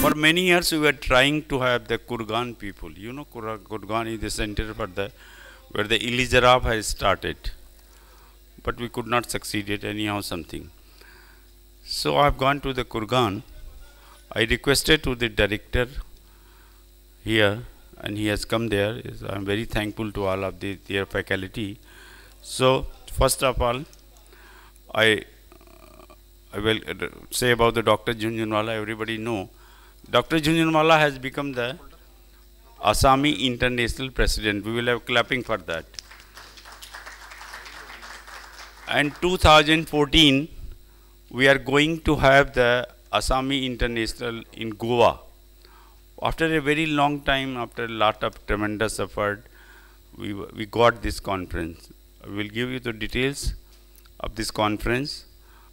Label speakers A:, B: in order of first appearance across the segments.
A: For many years, we were trying to have the Kurgan people. You know, Kurgan is the center for where the Ilizarov has started. But we could not succeed it anyhow something. So I have gone to the Kurgan. I requested to the director here, and he has come there. I am very thankful to all of their faculty. So first of all, I will say about the Dr. Jhunjhunwala. Everybody know Dr. Jhunjhunwala has become the Assami International President. We will have clapping for that. And 2014, we are going to have the Assami International in Goa. After a very long time, after a lot of tremendous effort, we got this conference. I will give you the details of this conference,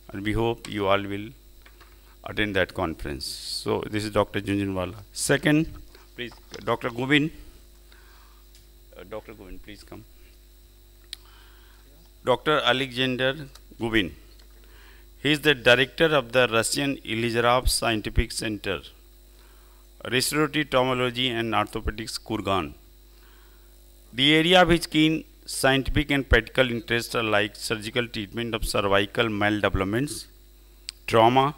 A: and we hope you all will attend that conference. So this is Dr. Jhunjhunwala. Second, please, Dr. Govind. Dr. Govind, please come. Dr. Alexander Govind. He is the director of the Russian Ilizarov Scientific Center, Restorative Traumatology and Orthopedics, Kurgan. The area of his keen scientific and practical interests are like surgical treatment of cervical maldevelopments, trauma,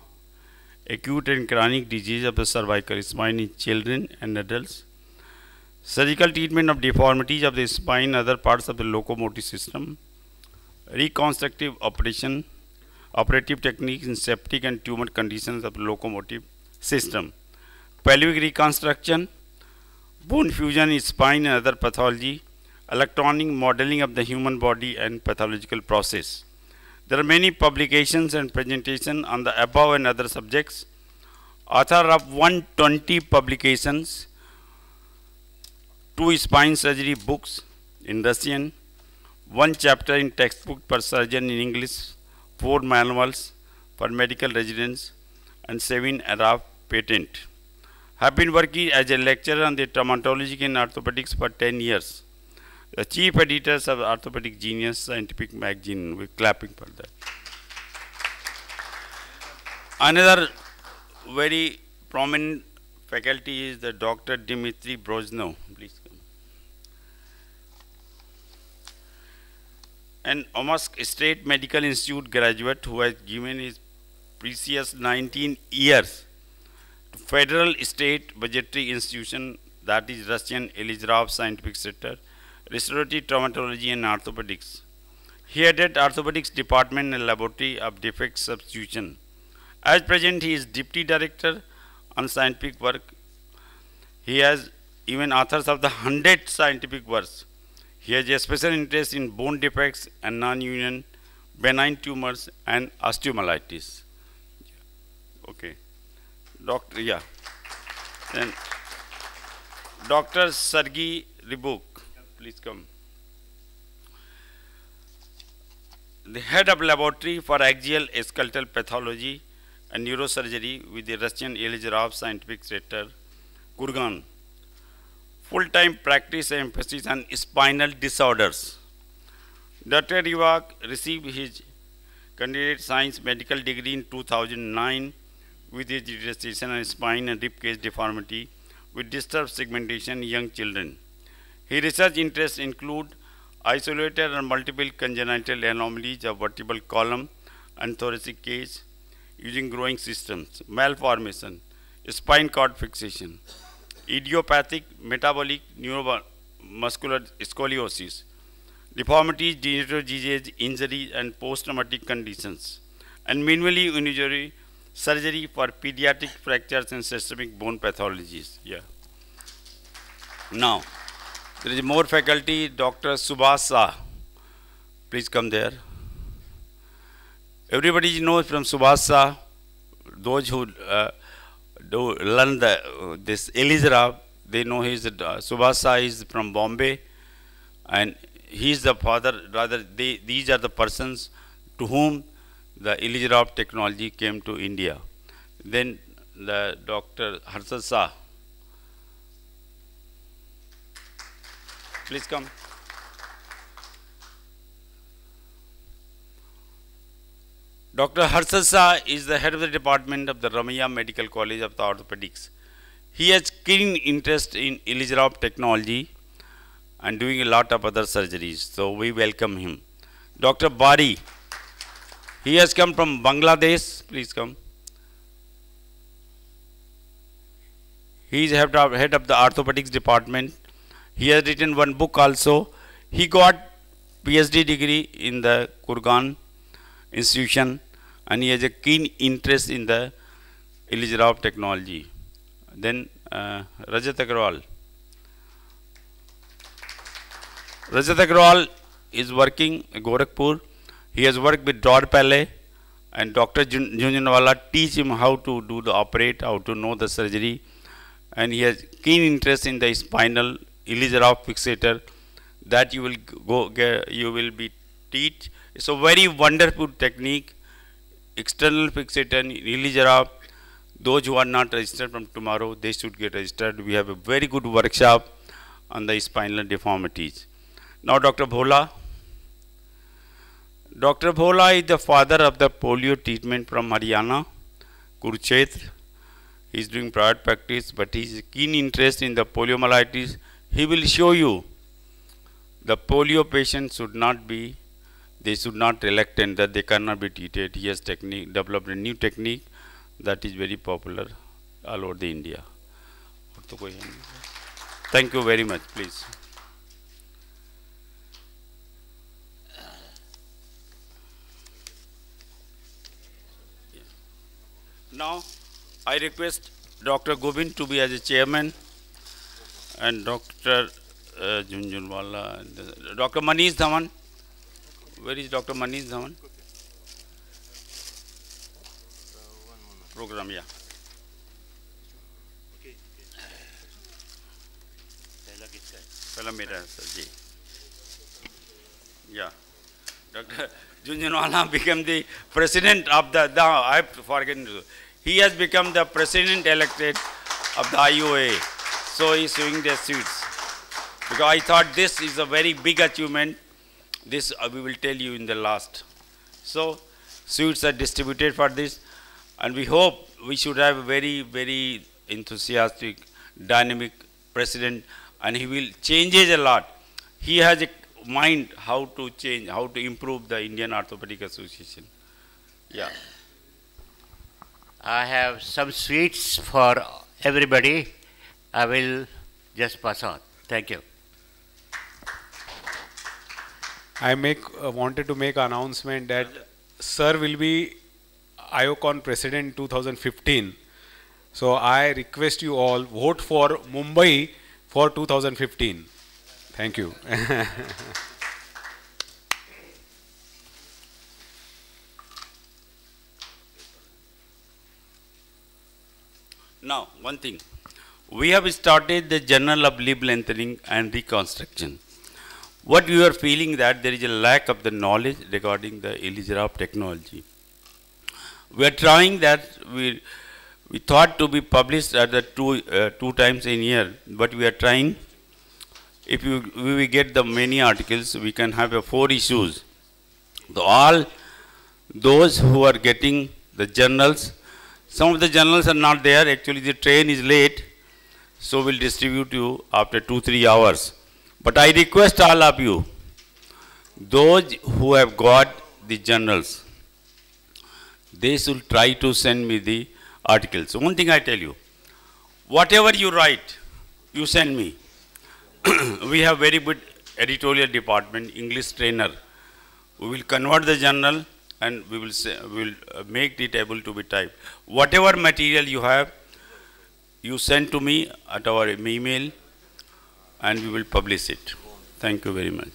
A: acute and chronic disease of the cervical spine in children and adults, surgical treatment of deformities of the spine and other parts of the locomotive system, reconstructive operation, operative techniques in septic and tumor conditions of the locomotive system, pelvic reconstruction, bone fusion in spine and other pathology, electronic modeling of the human body and pathological process. There are many publications and presentations on the above and other subjects. Author of 120 publications, 2 spine surgery books in Russian, 1 chapter in textbook per surgeon in English, 4 manuals for medical residents, and 7 Arab patent. Have been working as a lecturer on the traumatology and orthopedics for 10 years. The chief editors of Orthopedic Genius scientific magazine. We're clapping for that. Another very prominent faculty is the Dr. Dmitry Broznov. Please come. An Omsk State Medical Institute graduate who has given his precious 19 years to Federal State Budgetary Institution, that is Russian Ilizarov Scientific Center, Restorative Traumatology and Orthopedics. He headed Orthopedics Department and Laboratory of Defect Substitution. As present, he is Deputy Director on Scientific Work. He has even authors of the 100 scientific works. He has a special interest in bone defects and non-union, benign tumors and osteomyelitis. Okay. Doctor, yeah. Then Dr. Sergei Rybuk. Please come. The head of laboratory for axial skeletal pathology and neurosurgery with the Russian Ilizarov Scientific Center, Kurgan. Full-time practice and emphasis on spinal disorders. Dr. Rybuk received his candidate science medical degree in 2009 with his dissertation on spine and ribcage deformity with disturbed segmentation in young children. His research interests include isolated and multiple congenital anomalies of vertebral column and thoracic cage using growing systems, malformation, spine cord fixation, idiopathic metabolic neuromuscular scoliosis, deformities, degenerative disease, injury and post-traumatic conditions, and minimally invasive surgery for pediatric fractures and systemic bone pathologies. Yeah. Now, there is more faculty, Dr. Subhash Shah. Please come there. Everybody knows from Subhash Shah, those who learn this Ilizarov, they know Subhash Shah is from Bombay, and he is the father, rather these are the persons to whom the Ilizarov technology came to India. Then the Dr. Harshad Shah. Please come. Dr. Harshad Shah is the head of the department of the Ramaiah Medical College of the Orthopedics. He has keen interest in Ilizarov technology and doing a lot of other surgeries. So we welcome him. Dr. Bari, he has come from Bangladesh. Please come. He is head of the orthopedics department. He has written one book also. He got PhD degree in the Kurgan institution and he has a keen interest in the Ilizarov technology. Then Rajat Agrawal. Rajat Agrawal is working in Gorakhpur. He has worked with Dor Pale and Dr. Junjanwala teach him how to do the operate, how to know the surgery. And he has keen interest in the spinal Ilizarov fixator that you will be teach. It's a very wonderful technique. External fixator in Ilizarov. Those who are not registered from tomorrow, they should get registered. We have a very good workshop on the spinal deformities. Now Dr. Bhola. Dr. Bhola is the father of the polio treatment from Haryana, Kurukshetra. He is doing private practice, but he has keen interest in the poliomyelitis. He will show you the polio patients should not be, they should not reluctant that they cannot be treated. He has developed a new technique that is very popular all over the India. Thank you very much, please. Now, I request Dr. Govind to be as a chairman and Dr. Junjunwala and Dr. Manish Dhawan. Where is Dr. Manish Dhawan? Program, yeah. Pehla mera hai, sir, ji. Yeah. Dr. Junjunwala became the president of the I've forgotten. He has become the president elected of the IOA. So he is showing their suits. Because I thought this is a very big achievement. This we will tell you in the last. So suits are distributed for this. And we hope we should have a very, very enthusiastic, dynamic president. And he will change a lot. He has a mind how to change, how to improve the Indian Orthopedic Association. Yeah.
B: I have some sweets for everybody. I will just pass on. Thank you.
C: I wanted to make an announcement that Sir will be IOCON President 2015. So I request you all vote for Mumbai for 2015. Thank you.
A: Now, one thing. We have started the Journal of Limb Lengthening and Reconstruction. What you are feeling that there is a lack of the knowledge regarding the Ilizarov technology. We are trying that we thought to be published at the two times in a year, but we are trying. If we will get the many articles, we can have 4 issues. All those who are getting the journals, some of the journals are not there. Actually, the train is late, so we'll distribute you after 2-3 hours. But I request all of you, those who have got the journals, they should try to send me the articles. One thing I tell you, whatever you write, you send me. We have very good editorial department, English trainer. We will convert the journal and we will make it able to be typed. Whatever material you have, you send to me at our email and we will publish it. Thank you very much.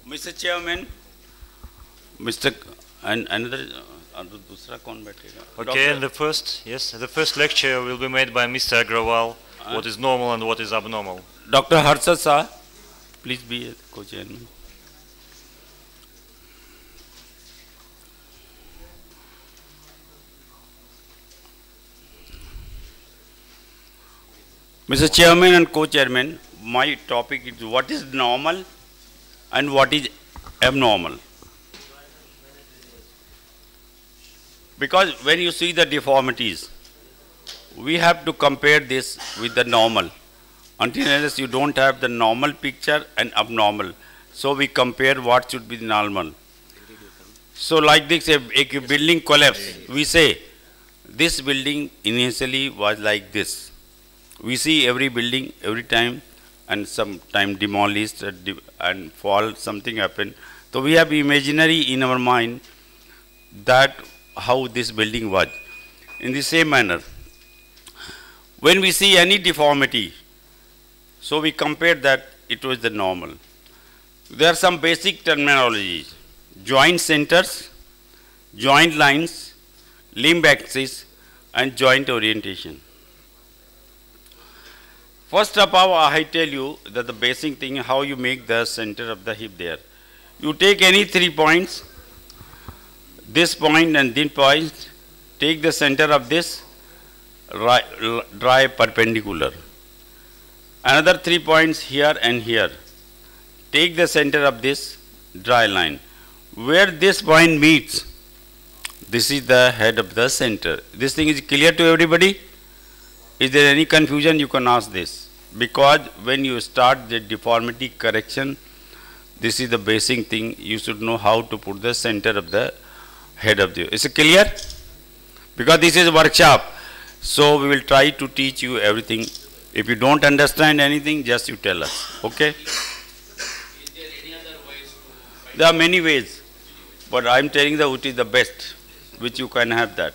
A: Mr. Chairman, Mr. and another, दूसरा कौन बैठेगा?
D: Okay, and the first lecture will be made by Mr. Agrawal, what is normal and what is abnormal.
A: Dr. Harshad Shah, please be a co-chairman. Mr. Chairman and co-chairman, my topic is what is normal and what is abnormal. Because when you see the deformities, we have to compare this with the normal. Until unless you don't have the normal picture and abnormal. So we compare what should be normal. So like this, if a building collapse, we say this building initially was like this. We see every building every time and sometime demolished and fall, something happen. So we have imaginary in our mind that how this building was. In the same manner, when we see any deformity, so we compare that it was the normal. There are some basic terminologies: joint centers, joint lines, limb axis, and joint orientation. First of all, I tell you that the basic thing how you make the center of the hip there. You take any 3 points, this point and this point, take the center of this, draw perpendicular. Another 3 points here and here. Take the center of this, draw line. Where this point meets, this is the head of the center. This thing is clear to everybody? Is there any confusion? You can ask this. Because when you start the deformity correction, this is the basic thing. You should know how to put the center of the head of the. Is it clear? Because this is a workshop. So we will try to teach you everything. If you don't understand anything, just you tell us. Okay?
E: Is there any other ways to...
A: There are many ways. But I am telling you which is the best, which you can have that.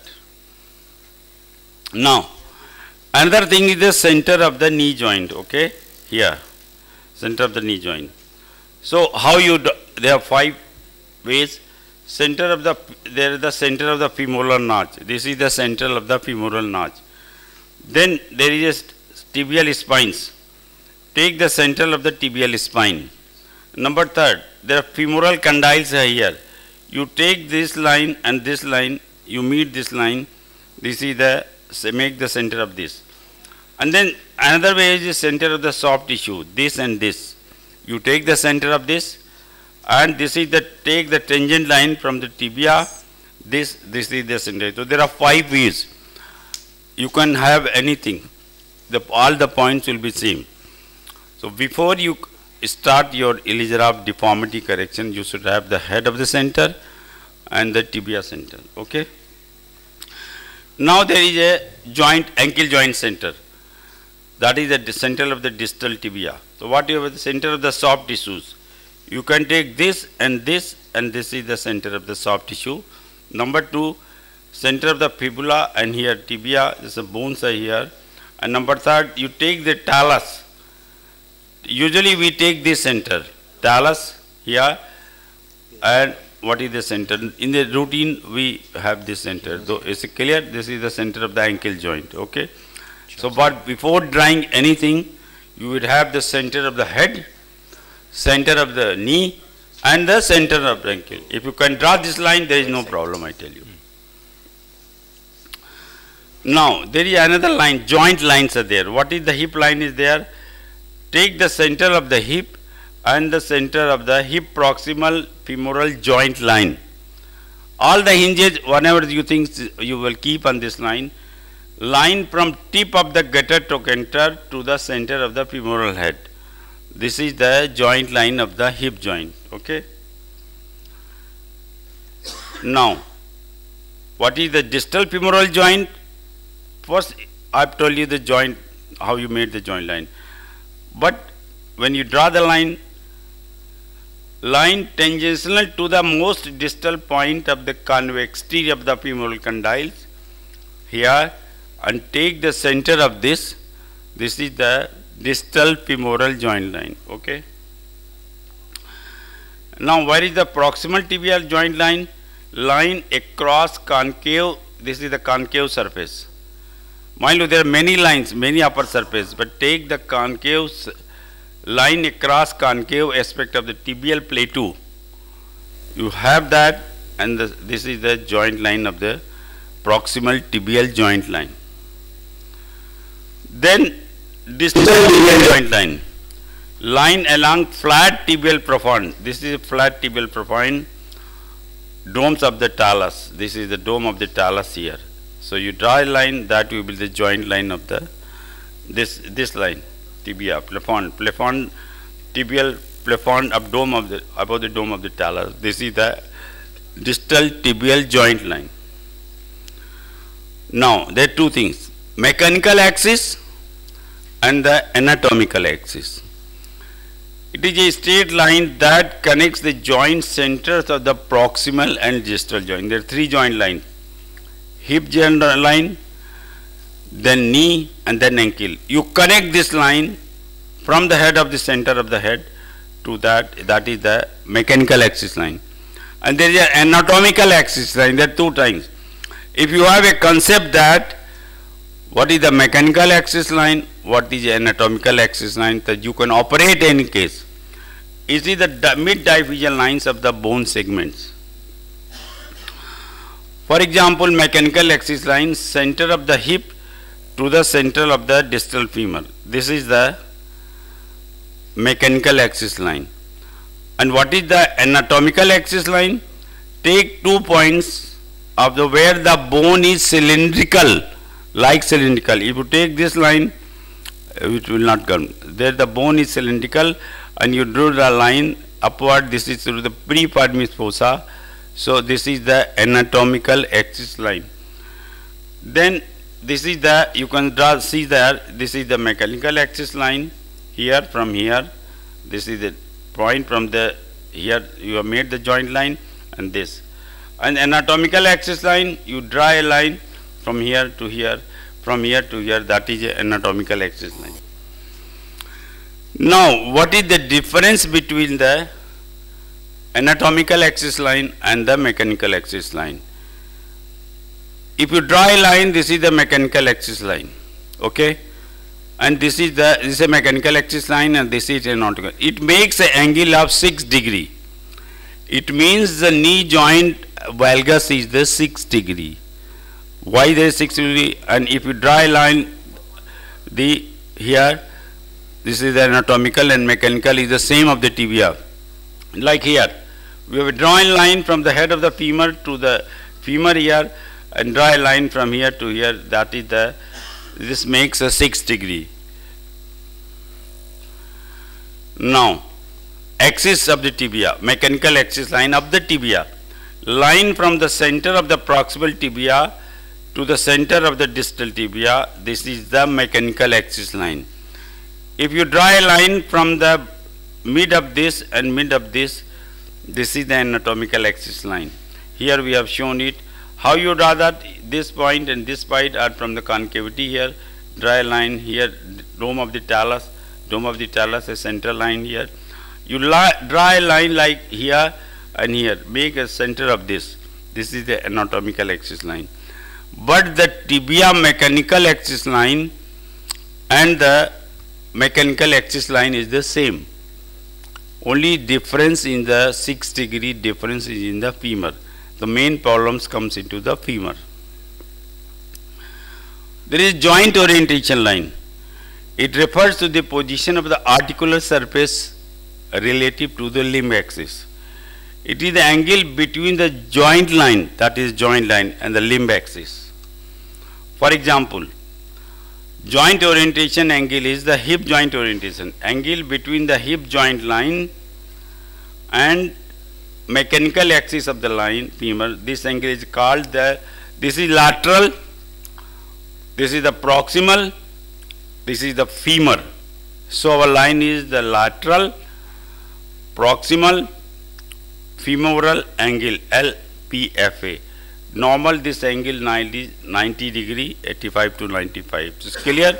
A: Now, another thing is the center of the knee joint, okay? Here, center of the knee joint. So, how you do, there are 5 ways. Center of the, there is the center of the femoral notch. This is the center of the femoral notch. Then there is a tibial spines. Take the center of the tibial spine. Number 3, there are femoral condyles are here. You take this line and this line, you meet this line. This is the, make the center of this. And then another way is the center of the soft tissue, this and this. You take the center of this, and this is the, take the tangent line from the tibia, this is the center. So there are 5 ways. You can have anything. All the points will be same. So before you start your Ilizarov deformity correction, you should have the head of the center and the tibia center, okay? Now there is a joint, ankle joint center. That is the center of the distal tibia. So what you have the center of the soft tissues. You can take this, and this is the center of the soft tissue. Number 2, center of the fibula, and here tibia, this is bones are here. And number 3, you take the talus. Usually we take this center, talus here, and what is the center? In the routine we have this center. So is it clear? This is the center of the ankle joint, okay? So but before drawing anything, you would have the center of the head, center of the knee, and the center of the ankle. If you can draw this line, there is no problem, I tell you. Now, there is another line, joint lines are there. What is the hip line is there? Take the center of the hip and the center of the hip proximal femoral joint line. All the hinges, whatever you think you will keep on this line, line from tip of the gutter trochanter to the center of the femoral head. This is the joint line of the hip joint, okay? Now, what is the distal femoral joint? First, I've told you the joint, how you made the joint line. But when you draw the line tangential to the most distal point of the convexity of the femoral condyles, here, and take the center of this. This is the distal femoral joint line, okay? Now, where is the proximal tibial joint line? Line across concave, this is the concave surface. Mind you, there are many lines, many upper surface, but take the concave line across concave aspect of the tibial plateau. You have that, and this is the joint line of the proximal tibial joint line. Then distal tibial joint line. Line along flat tibial profound. This is a flat tibial profound. Domes of the talus. This is the dome of the talus here. So you draw a line, that will be the joint line of the this line, tibia, plafond, tibial plafond of dome of the above the dome of the talus. This is the distal tibial joint line. Now there are two things: mechanical axis and the anatomical axis. It is a straight line that connects the joint centers of the proximal and distal joint. There are three joint lines: hip joint line, then knee, and then ankle. You connect this line from the head of the center of the head to that is the mechanical axis line. And there is an anatomical axis line. There are two times. If you have a concept that what is the mechanical axis line, what is the anatomical axis line, that you can operate any case. It is the mid-diaphysial lines of the bone segments. For example, mechanical axis line, center of the hip to the center of the distal femur. This is the mechanical axis line. And what is the anatomical axis line? Take 2 points of the where the bone is cylindrical, like cylindrical. If you take this line, it will not come. There the bone is cylindrical, and you draw the line upward. This is through the preformis fossa. So this is the anatomical axis line. Then this is the, you can draw, see there, this is the mechanical axis line here, from here. This is the point from the, here you have made the joint line, and this. And anatomical axis line, you draw a line from here to here, from here to here, that is an anatomical axis line. Now, what is the difference between the anatomical axis line and the mechanical axis line? If you draw a line, this is the mechanical axis line, okay? And this is a mechanical axis line, and this is anatomical. It makes an angle of 6 degrees. It means the knee joint valgus is the 6 degree. Why there is 6 degree? And if you draw a line, here, this is the anatomical, and mechanical is the same of the tibia. Like here, we have a drawing line from the head of the femur to the femur here, and draw a line from here to here. That is the, this makes a 6 degree. Now, axis of the tibia, mechanical axis line of the tibia, line from the center of the proximal tibia to the center of the distal tibia. This is the mechanical axis line. If you draw a line from the mid of this and mid of this, this is the anatomical axis line. Here we have shown it. How you draw that? This point and this point are from the concavity here. Draw a line here, dome of the talus, a central line here. You draw a line like here and here, make a center of this. This is the anatomical axis line. But the tibia mechanical axis line and the mechanical axis line is the same. Only difference in the 6 degree difference is in the femur. The main problems comes into the femur. There is joint orientation line. It refers to the position of the articular surface relative to the limb axis. It is the angle between the joint line, that is joint line, and the limb axis. For example, joint orientation angle is the hip joint orientation. Angle between the hip joint line and mechanical axis of the line, femur. This angle is called the, this is lateral, this is the proximal, this is the femur. So our line is the lateral, proximal, femoral angle, LPFA. Normal this angle 90 degree, 85 to 95. It's clear?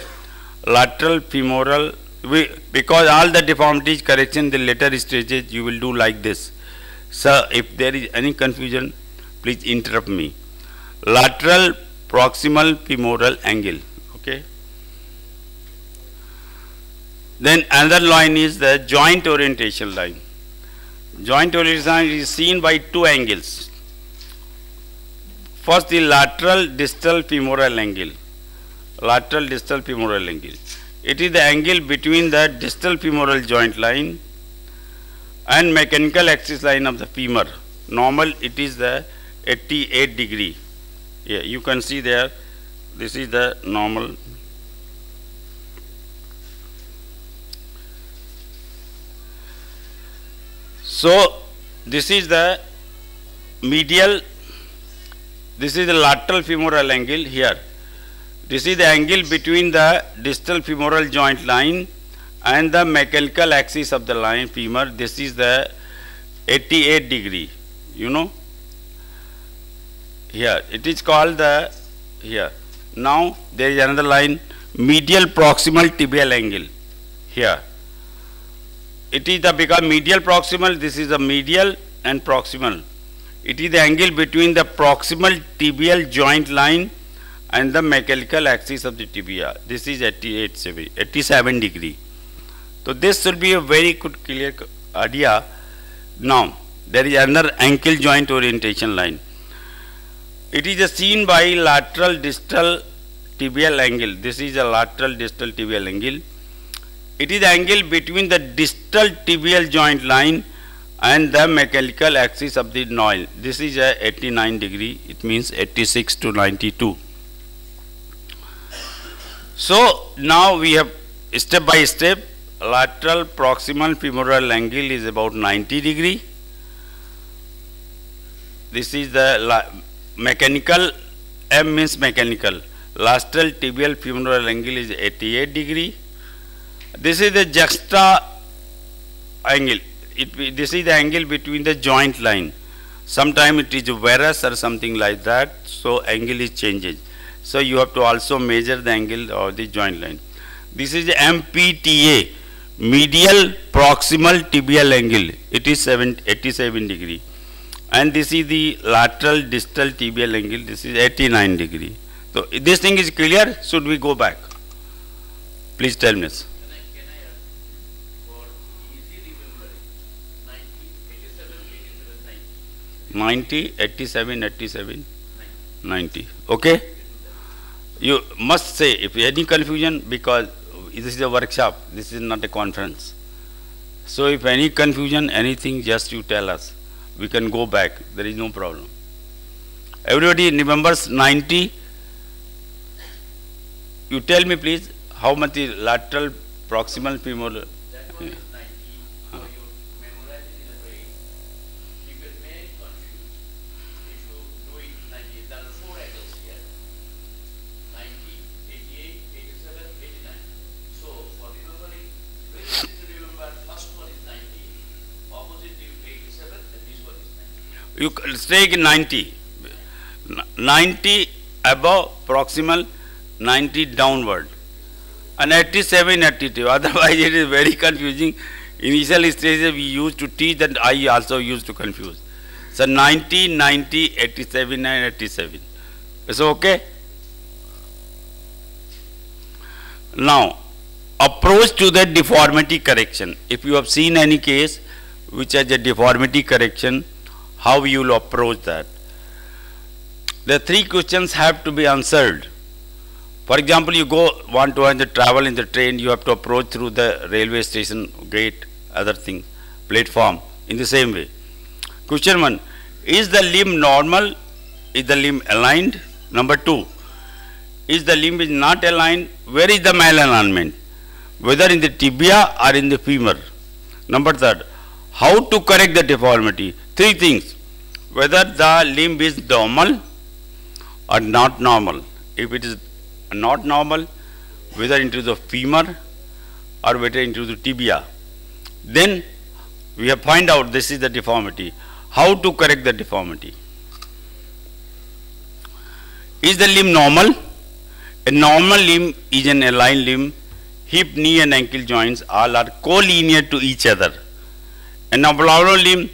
A: Lateral, femoral, because all the deformities correction the later stages you will do like this. Sir, if there is any confusion, please interrupt me. Lateral proximal femoral angle. Okay. Then another line is the joint orientation line. Joint orientation line is seen by two angles. First, the lateral distal femoral angle. Lateral distal femoral angle. It is the angle between the distal femoral joint line and mechanical axis line of the femur. Normal, it is the 88 degree. Yeah, you can see there, this is the normal. So, this is the medial, this is the lateral femoral angle here. This is the angle between the distal femoral joint line and the mechanical axis of the line femur. This is the 88 degree, you know. Here, it is called the, here. Now, there is another line, medial proximal tibial angle, here. It is the, because medial proximal, this is the medial and proximal. It is the angle between the proximal tibial joint line and the mechanical axis of the tibia. This is 87 degree. So this should be a very good clear idea. Now, there is another ankle joint orientation line. It is seen by lateral distal tibial angle. This is a lateral distal tibial angle. It is the angle between the distal tibial joint line and the mechanical axis of the nail. This is a 89 degree. It means 86 to 92. So now we have step by step. Lateral proximal femoral angle is about 90 degree. This is the mechanical, M means mechanical. Lateral tibial femoral angle is 88 degree. This is the juxta angle. This is the angle between the joint line. Sometimes it is varus or something like that, so angle is changed. So you have to also measure the angle of the joint line. This is the MPTA, medial proximal tibial angle. It is 87 degree. And this is the lateral distal tibial angle. This is 89 degree. So this thing is clear. Should we go back? Please tell me.
E: Can I for easy remembering 90, 87, 87, 90.
A: 90, 87, 87, 90. Okay? You must say if any confusion, because this is a workshop, this is not a conference. So if any confusion, anything, just you tell us. We can go back. There is no problem. Everybody remembers 90. You tell me please, how much is lateral proximal femoral?
E: That one is 90. So you memorize it in the brain. You get very confused if you do it 90. There are four angles here. 90, 88, 87, 89. So for remembering, very easy to remember. First one is 90. Opposite is 87 and this one is 90.
A: You take 90. 90 above proximal, 90 downward. And 87, 82. Otherwise it is very confusing. Initial stages we used to teach, and I also used to confuse. So 90, 90, 87 and 87. Is it okay? Now, approach to the deformity correction. If you have seen any case which has a deformity correction, how you will approach that? The three questions have to be answered. For example, you want to travel in the train, you have to approach through the railway station gate, other thing, platform, in the same way. Question 1, is the limb normal? Is the limb aligned? Number 2, is the limb is not aligned? Where is the malalignment? Whether in the tibia or in the femur? Number 3, how to correct the deformity? Three things, whether the limb is normal or not normal. If it is not normal, whether into the femur or whether into the tibia, then we have find out this is the deformity. How to correct the deformity? Is the limb normal? A normal limb is an aligned limb. Hip, knee and ankle joints all are collinear to each other. An abnormal limb,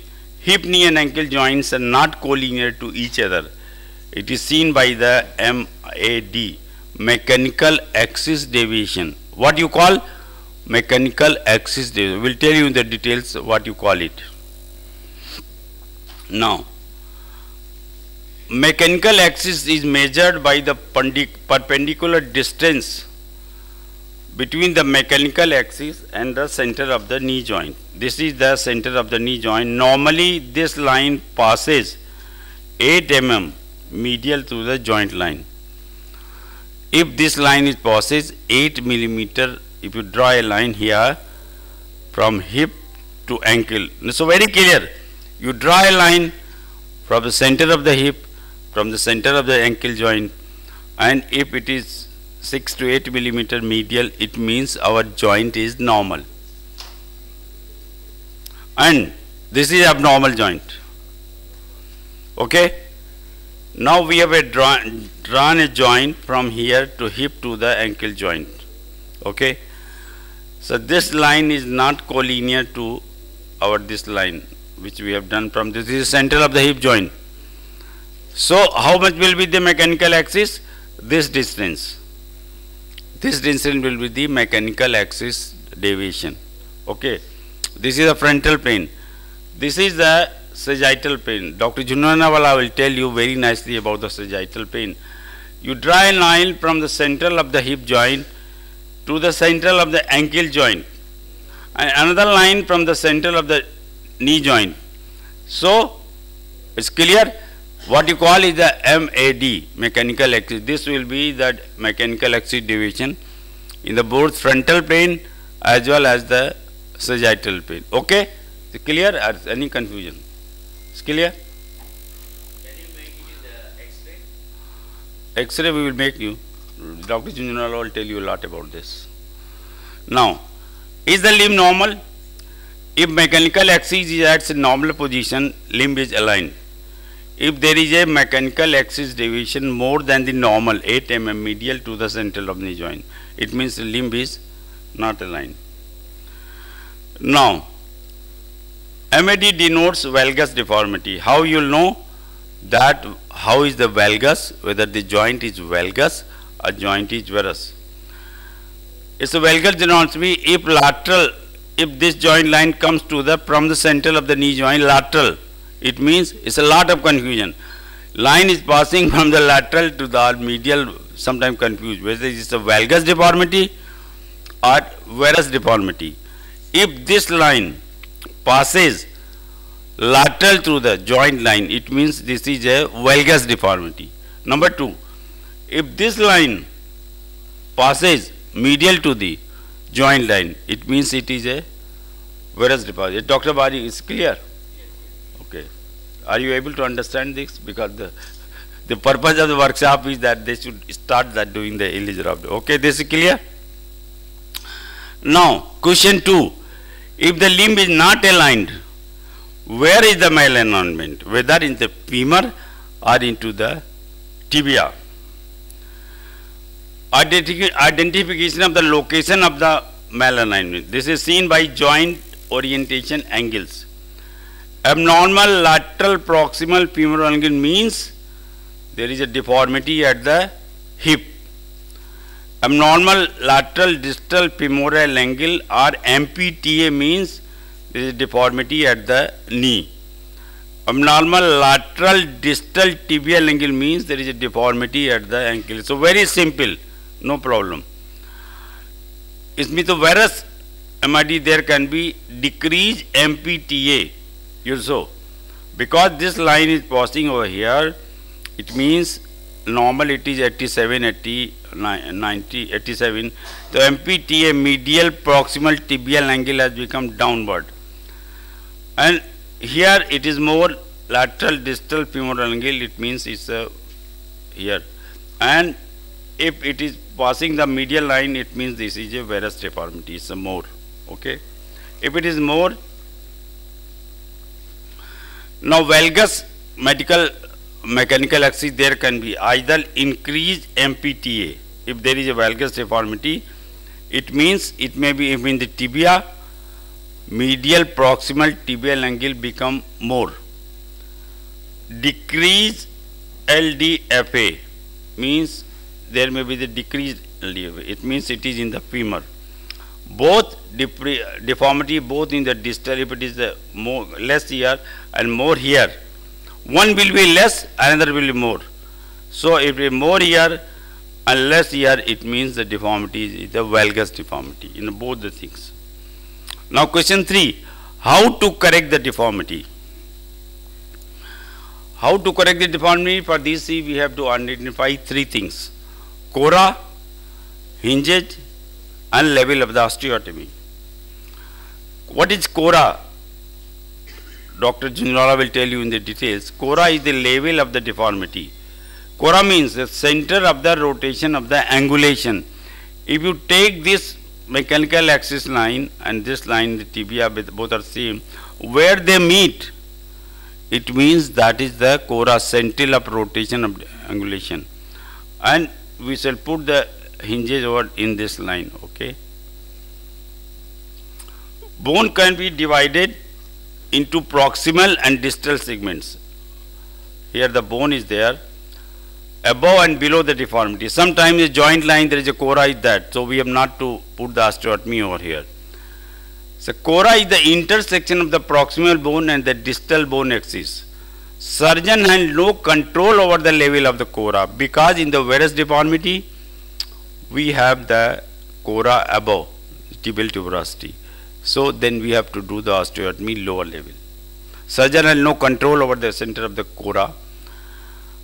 A: hip, knee and ankle joints are not collinear to each other. It is seen by the MAD, mechanical axis deviation. What you call mechanical axis deviation? We'll tell you in the details what you call it. Now, mechanical axis is measured by the perpendicular distance between the mechanical axis and the center of the knee joint. This is the center of the knee joint. Normally, this line passes 8 mm medial to the joint line. If this line is passes 8 millimeter, if you draw a line here from hip to ankle, so very clear. You draw a line from the center of the hip, from the center of the ankle joint, and if it is 6 to 8 millimeter medial, it means our joint is normal. And this is abnormal joint. Okay? Now we have drawn a joint from here to hip to the ankle joint. Okay? So this line is not collinear to our this line which we have done from this is the center of the hip joint. So how much will be the mechanical axis? This distance. This distance will be the mechanical axis deviation. Okay. This is the frontal plane. This is the sagittal plane. Dr. Junanawala will tell you very nicely about the sagittal plane. You draw a line from the central of the hip joint to the central of the ankle joint, and another line from the central of the knee joint. So it's clear. What you call is the MAD, mechanical axis. This will be the mechanical axis deviation in the both frontal plane as well as the sagittal plane. Okay? Is it clear? Or any confusion? It's clear?
E: Can you make it in the X-ray?
A: X-ray we will make you. Dr. Junjunwala will tell you a lot about this. Now, is the limb normal? If mechanical axis is at its normal position, limb is aligned. If there is a mechanical axis deviation more than the normal 8 mm medial to the central of the knee joint, it means the limb is not aligned. Now, MAD denotes valgus deformity. How you will know that? How is the valgus? Whether the joint is valgus or joint is varus. It's a valgus denotes me if lateral. If this joint line comes to the from the center of the knee joint lateral, it means it's a lot of confusion. Line is passing from the lateral to the medial, sometimes confused whether it's a valgus deformity or varus deformity. If this line passes lateral through the joint line, it means this is a valgus deformity. Number 2, if this line passes medial to the joint line, it means it is a varus deformity. Dr. Bari, is clear? Okay. Are you able to understand this? Because the purpose of the workshop is that they should start that doing the Ilizarov. Okay, this is clear? Now, question 2. If the limb is not aligned, where is the malalignment? Whether in the femur or into the tibia. Identification of the location of the malalignment. This is seen by joint orientation angles. Abnormal lateral proximal femoral angle means there is a deformity at the hip. Abnormal lateral distal femoral angle or MPTA means there is a deformity at the knee. Abnormal lateral distal tibial angle means there is a deformity at the ankle. So very simple, no problem. Isme to varus MRD there can be decreased MPTA. You saw, because this line is passing over here, it means normal it is 87, 80, 90, 87. The MPTA medial proximal tibial angle has become downward. And here it is more lateral distal femoral angle, it means it's here. And if it is passing the medial line, it means this is a varus deformity, it's a more. Okay. If it is more, now valgus mechanical axis there can be either increased MPTA. If there is a valgus deformity, it means it may be in the tibia medial proximal tibial angle become more. Decrease LDFA means there may be the decreased LDFA. It means it is in the femur. Both deformity, both in the distal, if it is the more less here and more here, one will be less, another will be more. So if it is more here and less here, it means the deformity is the valgus deformity in both the things. Now question 3, how to correct the deformity? How to correct the deformity? For this we have to identify 3 things: cora, hinges, and level of the osteotomy. What is cora? Dr. Junjunwala will tell you in the details. Cora is the level of the deformity. Cora means the center of the rotation of the angulation. If you take this mechanical axis line and this line, the tibia, both are same, where they meet, it means that is the cora, center of rotation of the angulation. And we shall put the hinges over in this line, okay. Bone can be divided into proximal and distal segments. Here the bone is there, above and below the deformity. Sometimes the joint line there is a cora is that, so we have not to put the osteotomy over here. So cora is the intersection of the proximal bone and the distal bone axis. Surgeon has no control over the level of the cora because in the varus deformity we have the cora above tibial tuberosity. So then we have to do the osteotomy lower level. Surgeon has no control over the center of the cora.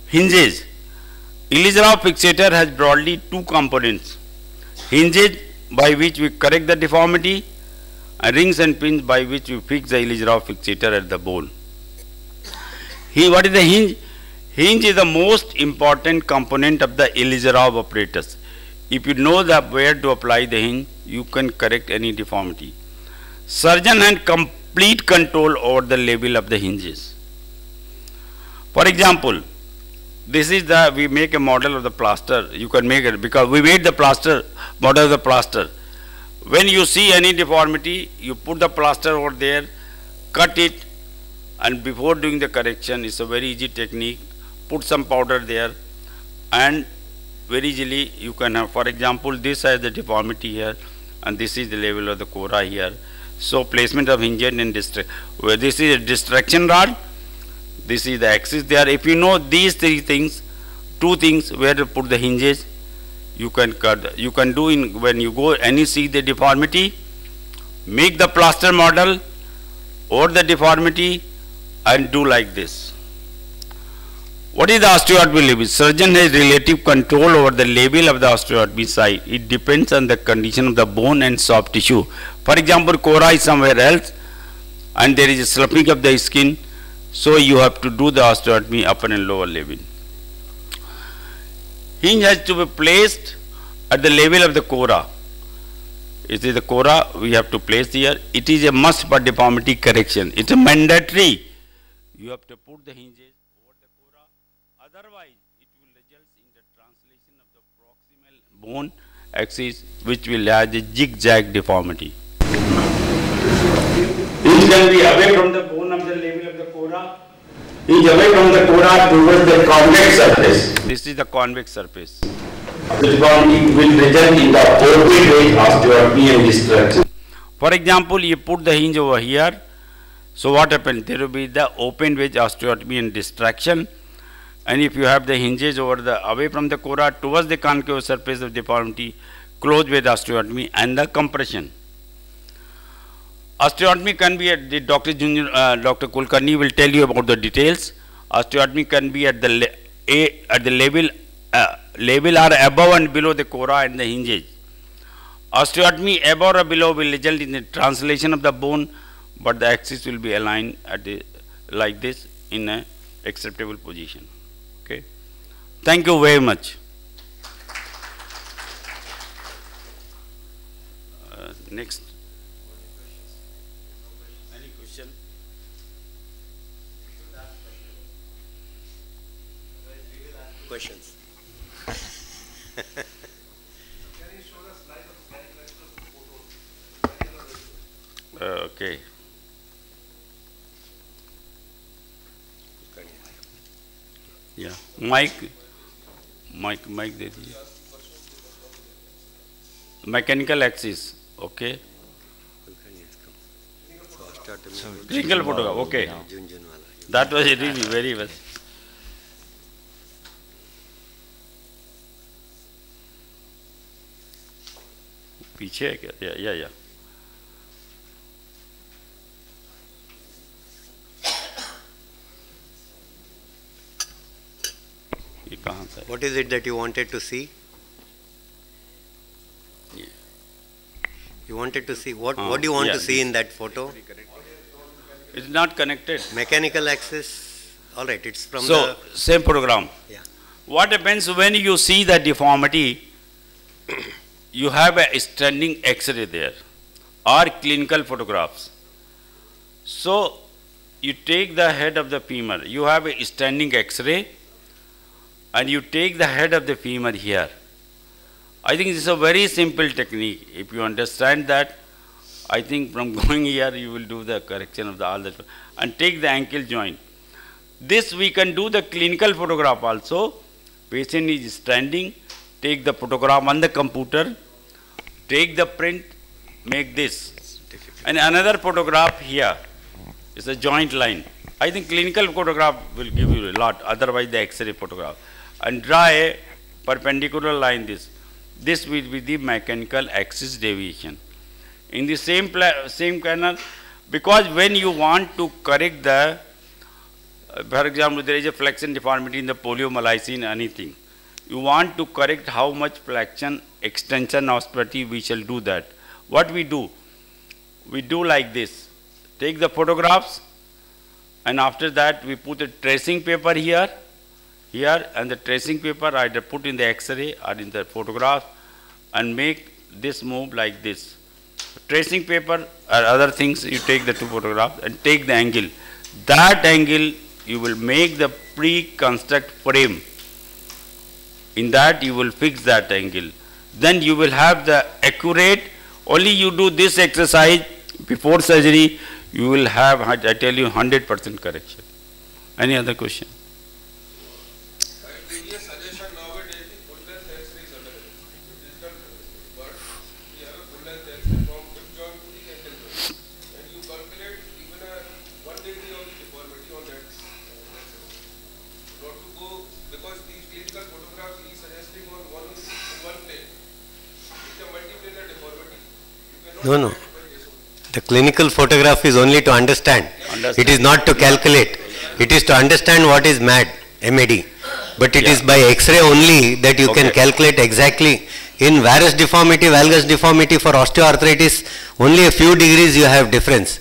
A: Hinges. Ilizarov fixator has broadly 2 components: hinges by which we correct the deformity, and rings and pins by which we fix the Ilizarov fixator at the bone. What is the hinge? Hinge is the most important component of the Ilizarov apparatus. If you know where to apply the hinge, you can correct any deformity. Surgeon has complete control over the level of the hinges. For example, this is we make a model of the plaster. You can make it because we made the plaster, model of the plaster. When you see any deformity, you put the plaster over there, cut it, and before doing the correction, it's a very easy technique. Put some powder there, and very easily you can have, for example, this has the deformity here, and this is the level of the cora here. So placement of hinges and where this is a distraction rod, this is the axis there. If you know these 3 things, 2 things where to put the hinges, you can cut. You can do in when you go and you see the deformity, make the plaster model or the deformity and do like this. What is the osteotomy level? Surgeon has relative control over the level of the osteotomy site. It depends on the condition of the bone and soft tissue. For example, cora is somewhere else and there is a sloughing of the skin, so you have to do the osteotomy upper and lower level. Hinge has to be placed at the level of the cora. It is the cora we have to place here. It is a must for deformity correction. It is mandatory. You have to put the hinges over the cora. Otherwise, it will result in the translation of the proximal bone axis, which will have a zigzag deformity. Hinge can be away from the bone of the level of the cora. Hinge away from the cora towards the convex surface. This is the convex surface. The deformity will result in the open wedge osteotomy and distraction. For example, you put the hinge over here. So what happens? There will be the open wedge osteotomy and distraction. And if you have the hinges over the away from the cora towards the concave surface of deformity, closed wedge osteotomy and the compression. Osteotomy can be at the Dr. Kulkarni will tell you about the details. Osteotomy can be at the level or above and below the cora and the hinges. Osteotomy above or below will result in the translation of the bone, but the axis will be aligned at like this in a acceptable position. Okay. Thank you very much. Next. Any question?
F: Questions.
A: Okay. Okay. Yeah. Mike दे दीजिए. Mechanical axis. Okay. Clinical photograph. Okay. That was really very well. पीछे है क्या? या ये कहाँ से?
F: What is it that you wanted to see?
A: Yeah.
F: You wanted to see what? What do you want
A: yeah,
F: to see in that photo?
A: It's not connected.
F: Mechanical axis. All right, it's from
A: So
F: the
A: same program.
F: Yeah.
A: What happens when you see the deformity? You have a standing X-ray there, or clinical photographs. So you take the head of the femur. You have a standing X-ray, and you take the head of the femur here. I think this is a very simple technique. If you understand that, I think from going here you will do the correction of the all that, and take the ankle joint. This we can do the clinical photograph also. Patient is standing, take the photograph on the computer, take the print, make this. And another photograph here is a joint line. I think clinical photograph will give you a lot, otherwise the X-ray photograph. And draw a perpendicular line this. This will be the mechanical axis deviation. In the same manner, because when you want to correct the, for example, there is a flexion deformity in the poliomyelitis, anything. You want to correct how much flexion, extension, osteotomy, we shall do that. What we do? We do like this. Take the photographs, and after that we put a tracing paper here, and the tracing paper either put in the X-ray or in the photograph, and make this move like this. Tracing paper or other things, you take the two photographs and take the angle. That angle you will make the pre-construct frame. In that you will fix that angle. Then you will have the accurate, only you do this exercise before surgery, you will have, I tell you, 100% correction. Any other question?
F: No. The clinical photograph is only to understand. It is not to calculate. It is to understand what is MAD. But it is by X-ray only that you can calculate exactly. In varus deformity, valgus deformity, for osteoarthritis, only a few degrees you have difference.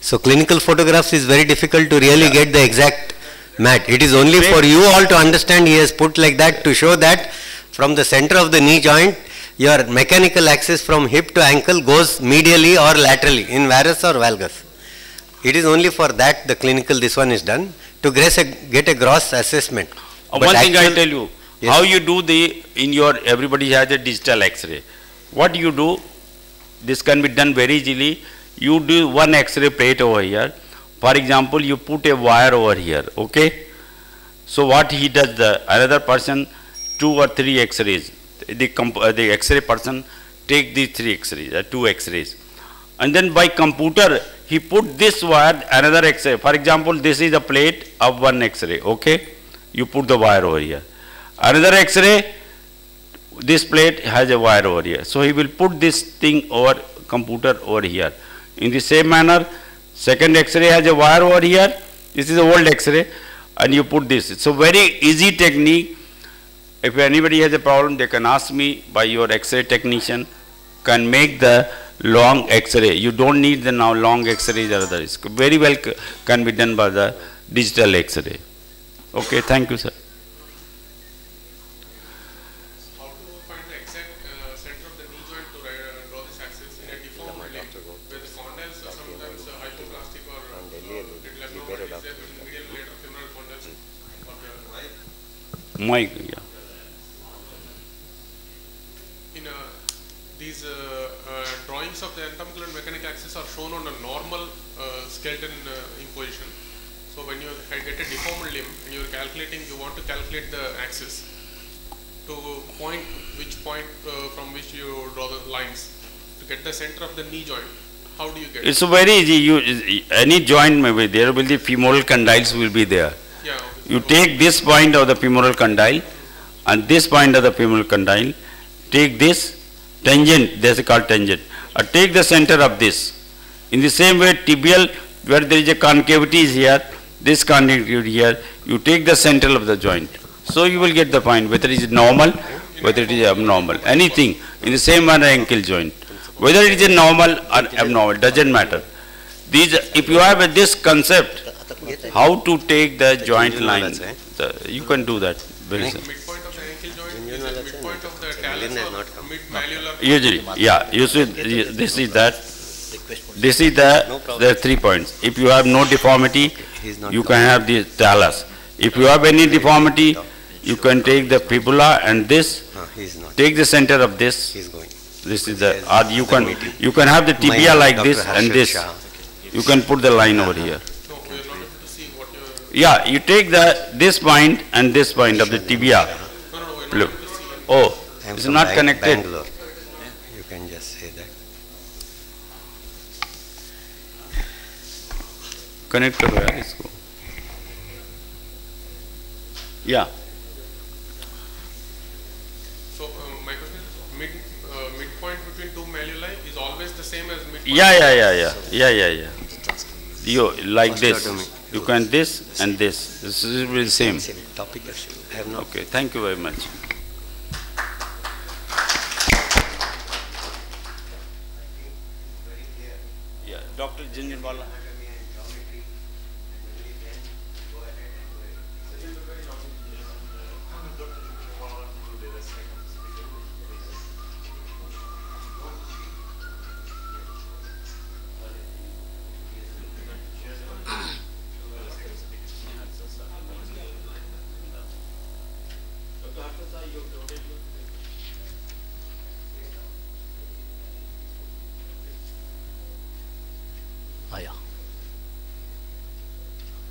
F: So clinical photographs is very difficult to really get the exact MAD. It is only for you all to understand. He has put like that to show that from the center of the knee joint, your mechanical axis from hip to ankle goes medially or laterally in varus or valgus. It is only for that the clinical this one is done to get a gross assessment.
A: One thing I tell you, how you do everybody has a digital X-ray. What you do, this can be done very easily. You do one X-ray plate over here. For example, you put a wire over here, okay? So what he does, another person, 2 or 3 X-rays. The X-ray person take these 3 X-rays, 2 X-rays, and then by computer he put this wire, another X-ray. For example, this is a plate of 1 X-ray, okay? You put the wire over here. Another X-ray, this plate has a wire over here. So he will put this thing over computer over here. In the same manner, second X-ray has a wire over here. This is the old X-ray, and you put this. It's a very easy technique. If anybody has a problem, they can ask me by your X-ray technician, can make the long X-ray. You don't need the now long X-rays or others. Very well can be done by the digital X-ray. Okay, thank you, sir.
G: How to find the exact center of the knee joint to draw this axis in a deformed leg, where the condyles are sometimes hypoplastic or abnormal is there between the medial lateral femoral condyles or the
A: Mike, yeah.
G: in these drawings of the anatomical and mechanical axis are shown on a normal skeleton imposition. So when you get a deformed limb and you're calculating, you want to calculate the axis to point from which you draw the lines to get the center of the knee joint. How do you get
A: It's very easy. Any joint may be there, will the femoral condyles will be there.
G: Yeah.
A: You take this point of the femoral condyle and this point of the femoral condyle, take this tangent, this is called tangent, take the center of this. In the same way, tibial, where there is a concavity is here, this concavity here, you take the center of the joint. So you will get the point, whether it is normal, whether it is abnormal, anything. In the same manner, ankle joint. Whether it is a normal or abnormal, doesn't matter. These, if you have this concept, how to take the joint line, you can do that very soon.
G: Midpoint of the ankle joint is the midpoint of the talus or mid-malleolar.
A: Usually, yeah, you see, this is that. This is the 3 points. If you have no deformity, you can have the talus. If you have any deformity, you can take the fibula and this, take the center of this. This is the, or you can have the tibia like this and this. You can put the line over here.
G: No, we are not able to see what you
A: Yeah, you take this point and this point of the tibia.
G: No, we're not able to see.
A: Oh, it's not connected.
F: Bangalore. You can just say that.
A: Connect करो यार इसको. Yeah.
G: So my question is, midpoint between two malleoli is always the same as midpoint?
A: Yeah. You like this. You can this and this. This is the same.
F: Topic I have not.
A: Okay, thank you very much. Yeah, Dr. Jinjanwala.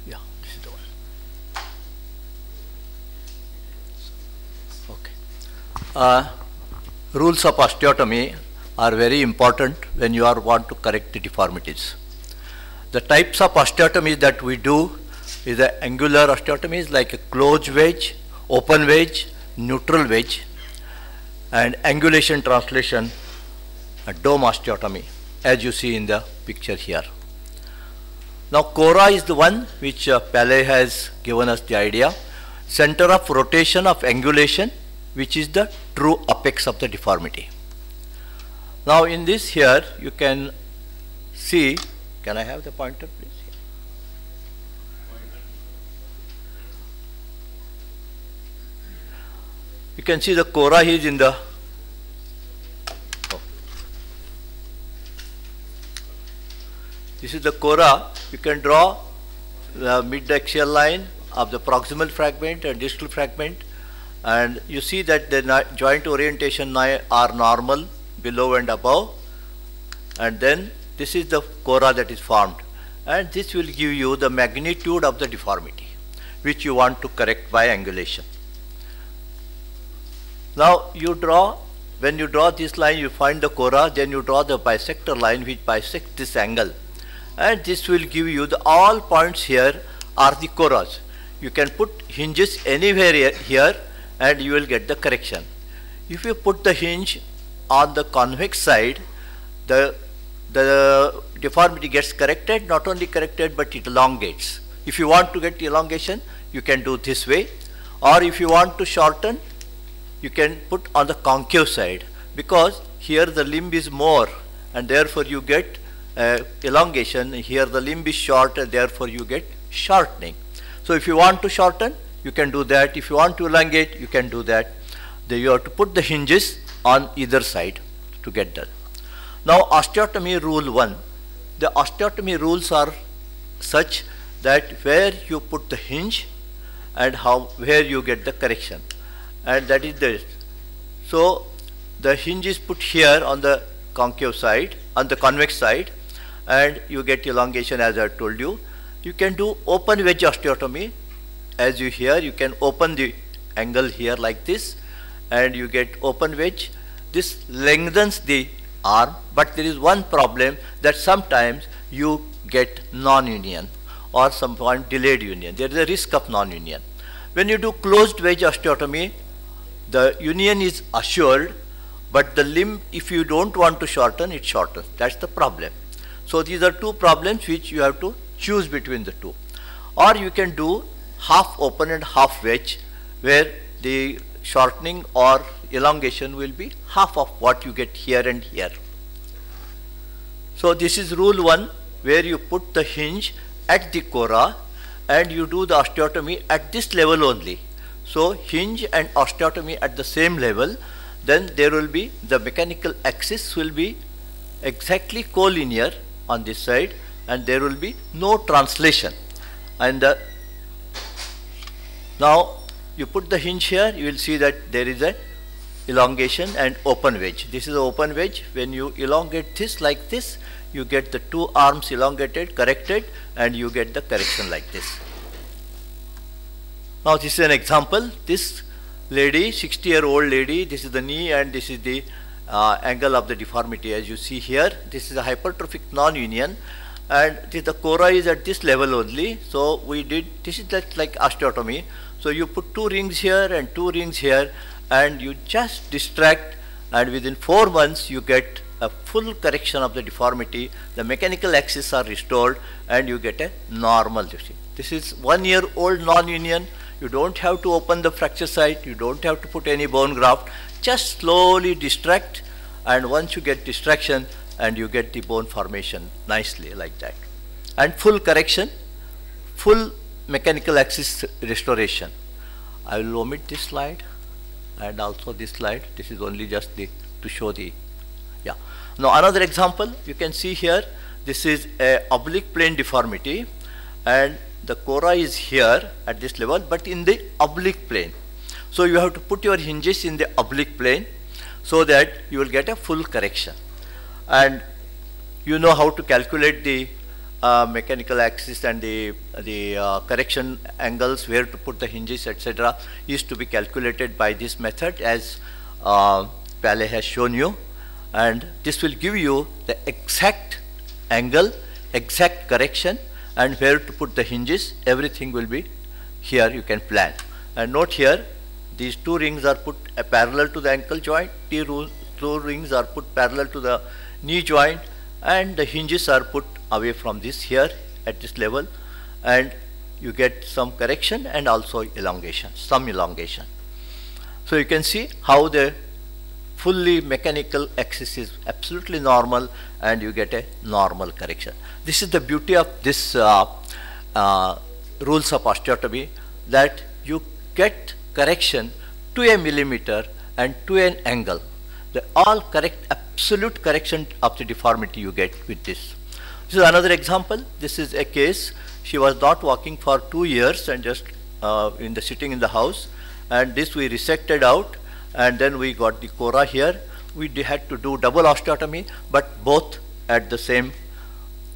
E: Yeah, this is the one. Okay. Rules of osteotomy are very important when you want to correct the deformities. The types of osteotomies that we do is the angular osteotomies like a closed wedge, open wedge, neutral wedge, and angulation translation, a dome osteotomy, as you see in the picture here. Now, Cora is the one which Pele has given us the idea. Center of rotation of angulation, which is the true apex of the deformity. Now, in this here, you can see, can I have the pointer please? You can see the Cora is in the, this is the Cora. You can draw the mid-axial line of the proximal fragment and distal fragment, and you see that the joint orientation are normal below and above, and then this is the Cora that is formed, and this will give you the magnitude of the deformity which you want to correct by angulation. Now you draw, when you draw this line, you find the Cora, then you draw the bisector line which bisects this angle, and this will give you the all points here are the Coras. You can put hinges anywhere here and you will get the correction. If you put the hinge on the convex side, the deformity gets corrected, not only corrected but it elongates. If you want to get elongation, you can do this way, or if you want to shorten, you can put on the concave side, because here the limb is more and therefore you get elongation. Here the limb is short and therefore you get shortening. So if you want to shorten, you can do that. If you want to elongate, you can do that. Then you have to put the hinges on either side to get that. Now osteotomy rule 1. The osteotomy rules are such that where you put the hinge and where you get the correction, and that is this. So the hinge is put here on the concave side, on the convex side, and you get elongation as I told you. You can do open wedge osteotomy. As you hear, you can open the angle here like this and you get open wedge. This lengthens the arm, but there is one problem that sometimes you get non-union or some point delayed union. There is a risk of non-union. When you do closed wedge osteotomy, the union is assured, but the limb, if you don't want to shorten, it shortens. That's the problem. So these are two problems which you have to choose between the two. Or you can do half open and half wedge, where the shortening or elongation will be half of what you get here and here. So this is rule 1, where you put the hinge at the cora and you do the osteotomy at this level only. So hinge and osteotomy at the same level, then there will be the mechanical axis will be exactly collinear on this side and there will be no translation. And now you put the hinge here, you will see that there is a elongation and open wedge. This is the open wedge. When you elongate this like this, you get the two arms elongated, corrected, and you get the correction like this. Now this is an example. This lady, 60-year-old lady, this is the knee and this is the angle of the deformity. As you see here, this is a hypertrophic non-union and the cora is at this level only. So we did, this is like osteotomy. So you put two rings here and two rings here and you just distract, and within 4 months you get a full correction of the deformity. The mechanical axis are restored and you get a normal. This is 1-year-old non-union. You don't have to open the fracture site. You don't have to put any bone graft. Just slowly distract, and once you get distraction and you get the bone formation nicely like that. And full correction, full mechanical axis restoration. I will omit this slide and also this slide. This is only just to show the, yeah. Now another example, you can see here, this is a oblique plane deformity and the cora is here at this level, but in the oblique plane. So you have to put your hinges in the oblique plane so that you will get a full correction. And you know how to calculate the mechanical axis and the correction angles, where to put the hinges, etc. is to be calculated by this method, as Pale has shown you. And this will give you the exact angle, exact correction, and where to put the hinges. Everything will be here, you can plan. And note here, these two rings are put parallel to the ankle joint, two rings are put parallel to the knee joint, and the hinges are put away from this here at this level, and you get some correction and also elongation, some elongation. So you can see how the fully mechanical axis is absolutely normal and you get a normal correction. This is the beauty of this rules of osteotomy, that you get correction to a millimeter and to an angle. The all correct, absolute correction of the deformity you get with this. This is another example. This is a case. She was not walking for 2 years and just sitting in the house, and this we resected out, and then we got the cora here. We had to do double osteotomy, but both at the same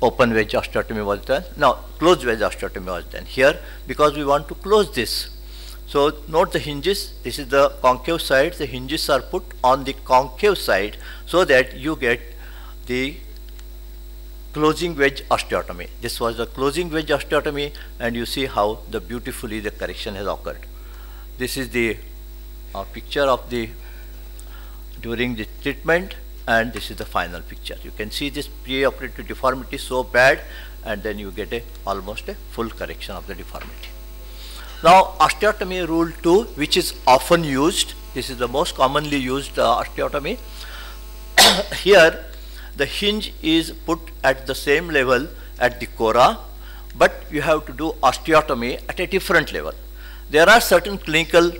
E: open wedge osteotomy was done. Now closed wedge osteotomy was done here because we want to close this. So note the hinges. This is the concave side. The hinges are put on the concave side so that you get the closing wedge osteotomy. This was the closing wedge osteotomy, and you see how beautifully the correction has occurred. This is the picture of the during the treatment, and this is the final picture. You can see this pre-operative deformity so bad, and then you get almost a full correction of the deformity. Now osteotomy rule 2, which is often used. This is the most commonly used osteotomy. Here the hinge is put at the same level at the cora, but you have to do osteotomy at a different level. There are certain clinical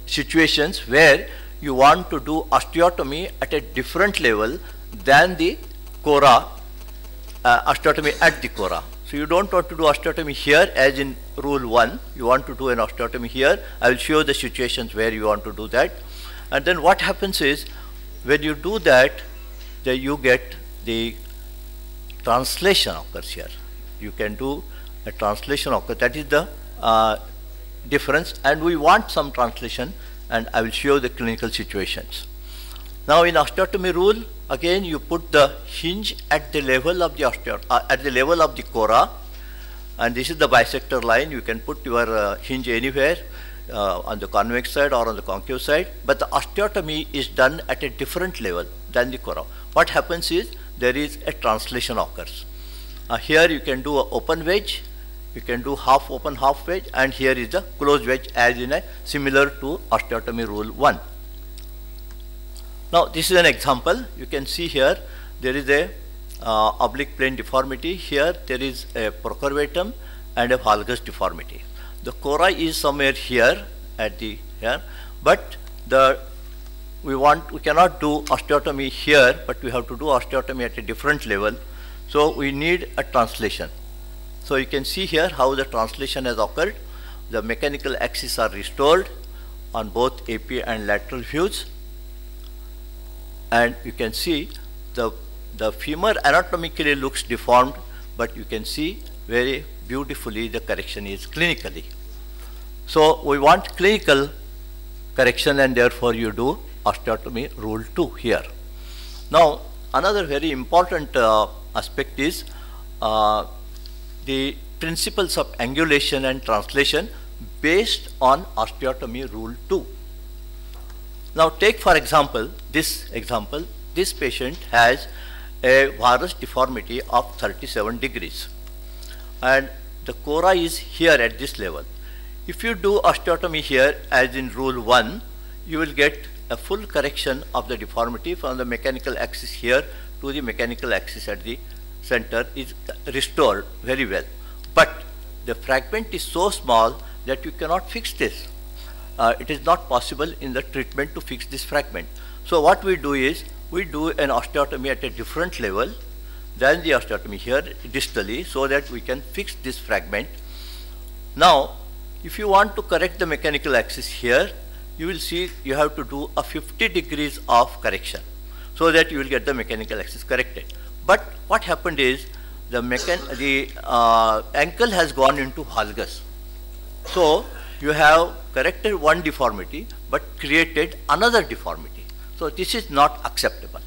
E: situations where you want to do osteotomy at a different level than the cora, osteotomy at the cora. So you don't want to do osteotomy here as in rule 1, you want to do an osteotomy here. I will show you the situations where you want to do that. And then what happens is, when you do that, you get the translation occurs here. You can do a translation occur. That is the difference, and we want some translation, and I will show you the clinical situations. Now in osteotomy rule, again you put the hinge at the level of the cora, and this is the bisector line. You can put your hinge anywhere on the convex side or on the concave side, but the osteotomy is done at a different level than the cora. What happens is there is a translation occurs. Here you can do an open wedge, you can do half open, half wedge, and here is the closed wedge as in a similar to osteotomy rule 1. Now this is an example. You can see here there is a oblique plane deformity. Here there is a procurvatum and a valgus deformity. The cora is somewhere here at the here, but we cannot do osteotomy here, but we have to do osteotomy at a different level. So we need a translation. So you can see here how the translation has occurred. The mechanical axes are restored on both AP and lateral views, and you can see the femur anatomically looks deformed, but you can see very beautifully the correction is clinically. So we want clinical correction, and therefore you do osteotomy rule 2 here. Now another very important aspect is the principles of angulation and translation based on osteotomy rule 2. Now take for example, this patient has a varus deformity of 37 degrees, and the cora is here at this level. If you do osteotomy here as in rule 1, you will get a full correction of the deformity from the mechanical axis here to the mechanical axis at the center is restored very well. But the fragment is so small that you cannot fix this. It is not possible in the treatment to fix this fragment. So what we do is we do an osteotomy at a different level than the osteotomy here distally, so that we can fix this fragment. Now if you want to correct the mechanical axis here, you will see you have to do a 50 degrees of correction so that you will get the mechanical axis corrected. But what happened is the ankle has gone into valgus. So you have corrected one deformity but created another deformity. So this is not acceptable.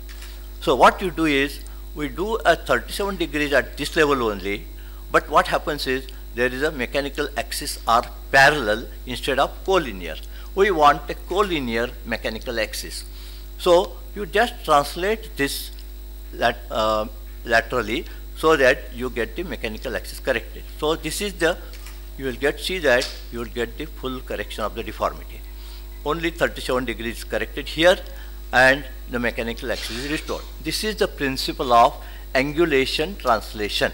E: So what you do is we do a 37 degrees at this level only, but what happens is there is a mechanical axis are parallel instead of collinear. We want a collinear mechanical axis. So you just translate this laterally so that you get the mechanical axis corrected. So this is you will see that you will get the full correction of the deformity. Only 37 degrees corrected here, and the mechanical axis is restored. This is the principle of angulation translation.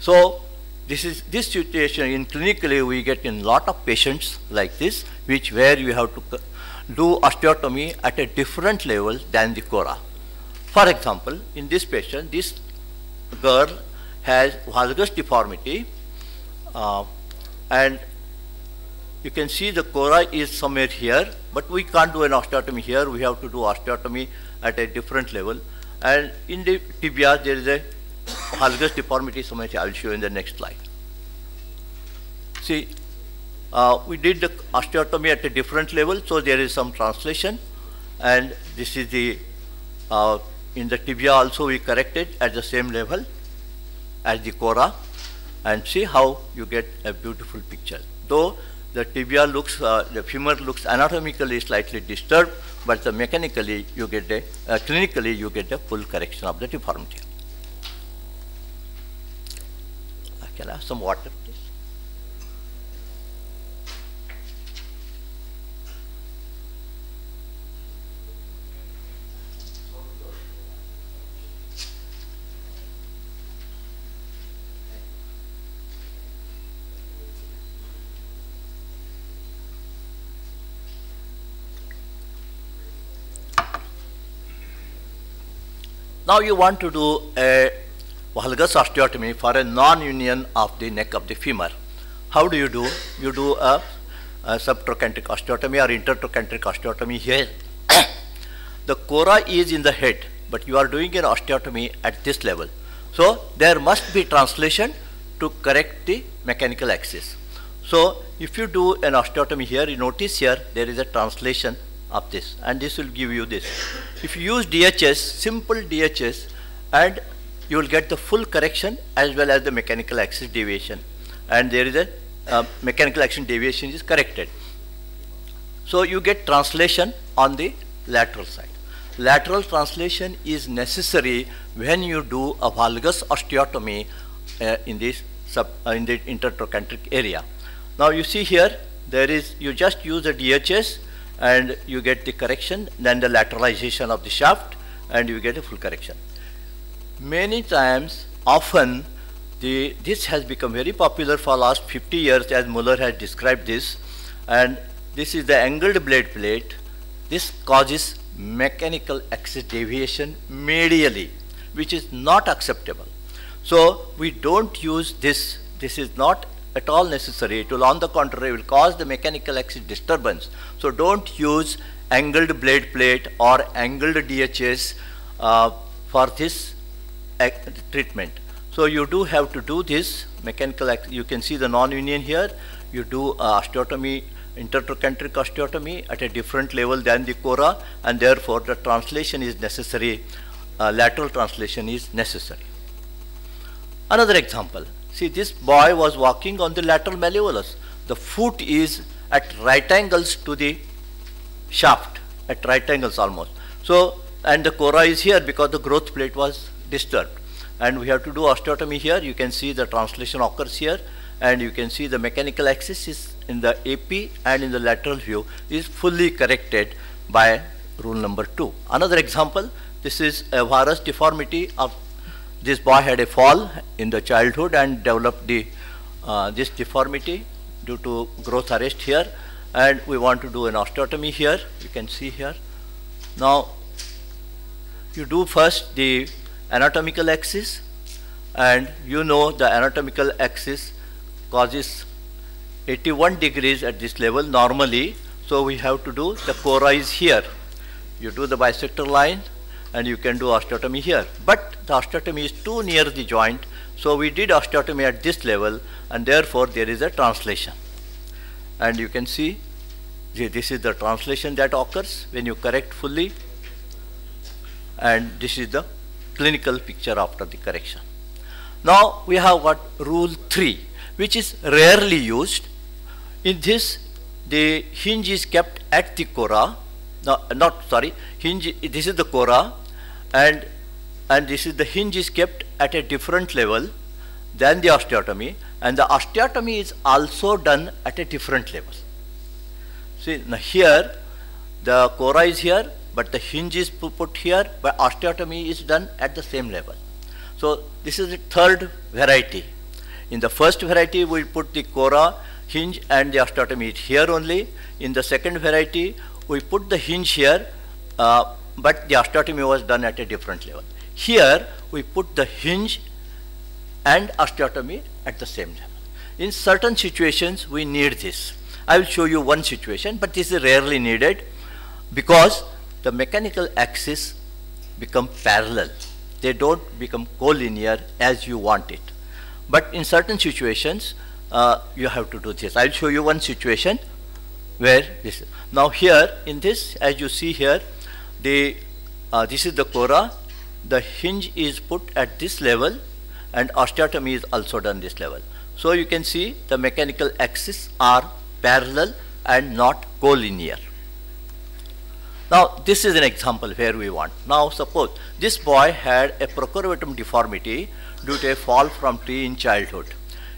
E: So this situation in clinically we get in lot of patients like this, where you have to do osteotomy at a different level than the cora. For example, in this patient, this girl has valgus deformity, and you can see the cora is somewhere here, but we can't do an osteotomy here. We have to do osteotomy at a different level. And in the tibia, there is a valgus deformity somewhere. I will show you in the next slide. See, we did the osteotomy at a different level, so there is some translation. And this is the, in the tibia also we corrected at the same level as the cora. And see how you get a beautiful picture. Though the tibia looks, the femur looks anatomically slightly disturbed, but the mechanically you get clinically you get a full correction of the deformity. Can I have some water, please? Now you want to do a valgus osteotomy for a non-union of the neck of the femur. How do? You do a subtrochanteric osteotomy or intertrochanteric osteotomy here. The cora is in the head, but you are doing an osteotomy at this level. So there must be translation to correct the mechanical axis. So if you do an osteotomy here, you notice here there is a translation of this, and this will give you this. If you use DHS, simple DHS, and you will get the full correction as well as the mechanical axis deviation, and there is a mechanical axis deviation is corrected. So you get translation on the lateral side. Lateral translation is necessary when you do a valgus osteotomy in the intertrochanteric area. Now you see here, there is, you just use a DHS and you get the correction, then the lateralization of the shaft, and you get a full correction. Many times, often, this has become very popular for last 50 years, as Muller has described this, and this is the angled blade plate. This causes mechanical axis deviation medially, which is not acceptable. So we don't use this. This is not at all necessary. It will, on the contrary, will cause the mechanical axis disturbance. So don't use angled blade plate or angled DHS for this treatment. So you do have to do this mechanical axis. You can see the non-union here. You do osteotomy, intertrochanteric osteotomy at a different level than the cora, and therefore the translation is necessary. Lateral translation is necessary. Another example. See, this boy was walking on the lateral malleolus. The foot is at right angles to the shaft, at right angles almost. So, and the cora is here because the growth plate was disturbed. And we have to do osteotomy here. You can see the translation occurs here, and you can see the mechanical axis is in the AP and in the lateral view is fully corrected by rule number 2. Another example, this is a varus deformity of this boy had a fall in the childhood and developed the this deformity due to growth arrest here, and we want to do an osteotomy here. You can see here. Now you do first the anatomical axis, and you know the anatomical axis causes 81 degrees at this level normally, so we have to do the cora is here. You do the bisector line and you can do osteotomy here, but the osteotomy is too near the joint, so we did osteotomy at this level, and therefore there is a translation. And you can see this is the translation that occurs when you correct fully, and this is the clinical picture after the correction. Now we have got rule 3, which is rarely used. In this, the hinge is kept at the cora. No, hinge, this is the cora, and this is the hinge is kept at a different level than the osteotomy, and the osteotomy is also done at a different level. See, now here the cora is here, but the hinge is put here, but osteotomy is done at the same level. So this is the third variety. In the first variety, we put the cora, hinge, and the osteotomy is here only. In the second variety, we put the hinge here, but the osteotomy was done at a different level. Here, we put the hinge and osteotomy at the same level. In certain situations, we need this. I will show you one situation, but this is rarely needed because the mechanical axis become parallel. They don't become collinear as you want it. But in certain situations, you have to do this. I will show you one situation where this is. Now here in this, as you see here, this is the cora. The hinge is put at this level, and osteotomy is also done this level. So you can see the mechanical axes are parallel and not collinear. Now this is an example where we want. Now suppose this boy had a procurvatum deformity due to a fall from tree in childhood.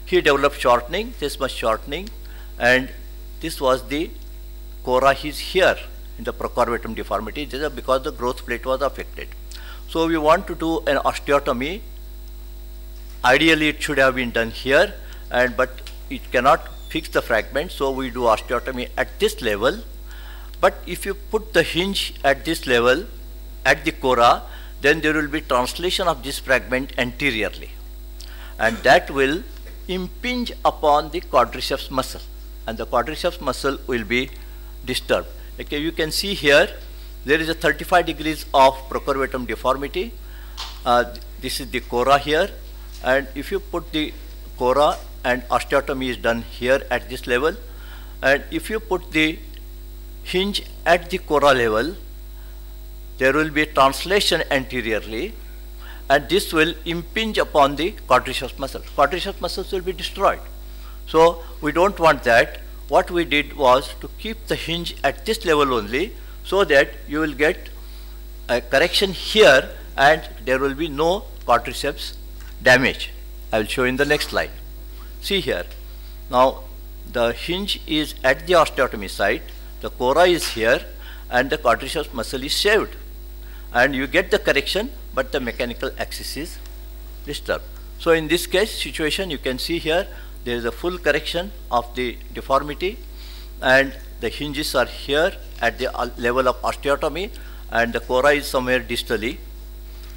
E: He developed shortening, this much shortening, and this was the cora is here in the procurvatum deformity. This is because the growth plate was affected. So we want to do an osteotomy. Ideally it should have been done here, but it cannot fix the fragment, so we do osteotomy at this level. But if you put the hinge at this level, at the cora, then there will be translation of this fragment anteriorly, and that will impinge upon the quadriceps muscle, and the quadriceps muscle will be disturbed. Okay, you can see here there is a 35 degrees of procurvatum deformity. this is the cora here, and if you put the cora and osteotomy is done here at this level, and if you put the hinge at the cora level, there will be a translation anteriorly, and this will impinge upon the quadriceps muscle. Quadriceps muscles will be destroyed. So we don't want that. What we did was to keep the hinge at this level only, so that you will get a correction here and there will be no quadriceps damage. I will show in the next slide. See here. Now the hinge is at the osteotomy site, the cora is here, and the quadriceps muscle is shaved. And you get the correction, but the mechanical axis is disturbed. So in this case situation, you can see here there is a full correction of the deformity, and the hinges are here at the level of osteotomy, and the cora is somewhere distally.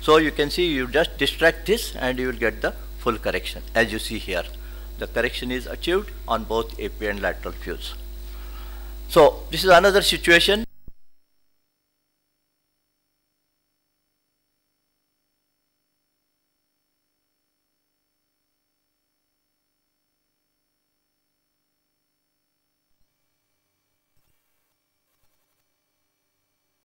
E: So you can see, you just distract this and you will get the full correction. As you see here, the correction is achieved on both AP and lateral fuse. So this is another situation.